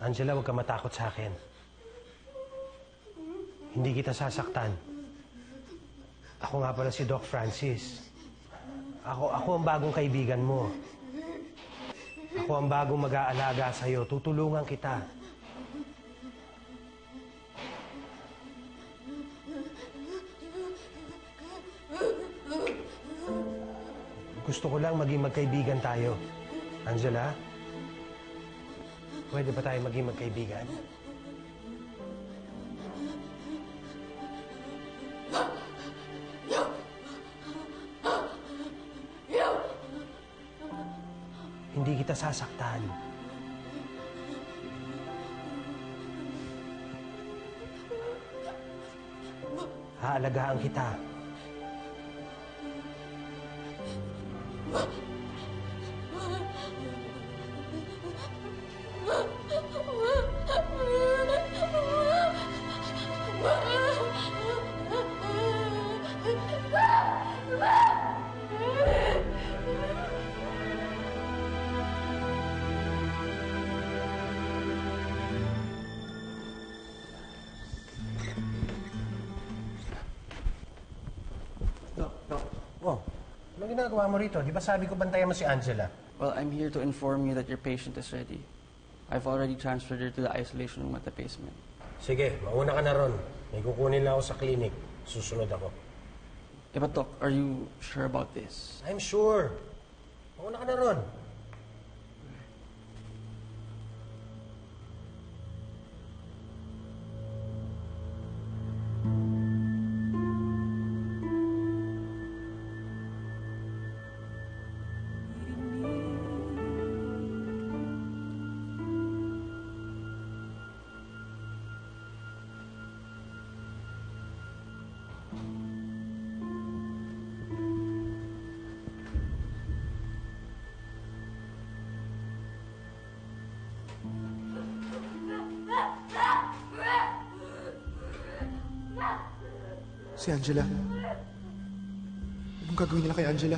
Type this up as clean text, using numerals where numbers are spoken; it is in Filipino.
Angela, huwag ka matakot sa akin. Hindi kita sasaktan. Ako nga pala si Doc Francis. Ako ang bagong kaibigan mo. Ako ang bagong mag-aalaga sa'yo. Tutulungan kita. Gusto ko lang maging magkaibigan tayo. Angela? Pwede ba tayo maging magkaibigan? Hindi kita sasaktan. Haalagaan kita. Anong ginagawa mo rito? Di ba sabi ko bantayan mo si Angela? Well, I'm here to inform you that your patient is ready. I've already transferred her to the isolation room at the basement. Sige, mauna ka na ron. May kukunin na ako sa clinic. Susunod ako. Yeah, but Doc, are you sure about this? I'm sure. Mauna ka na ron. Si Angela. Anong gagawin nila kay Angela?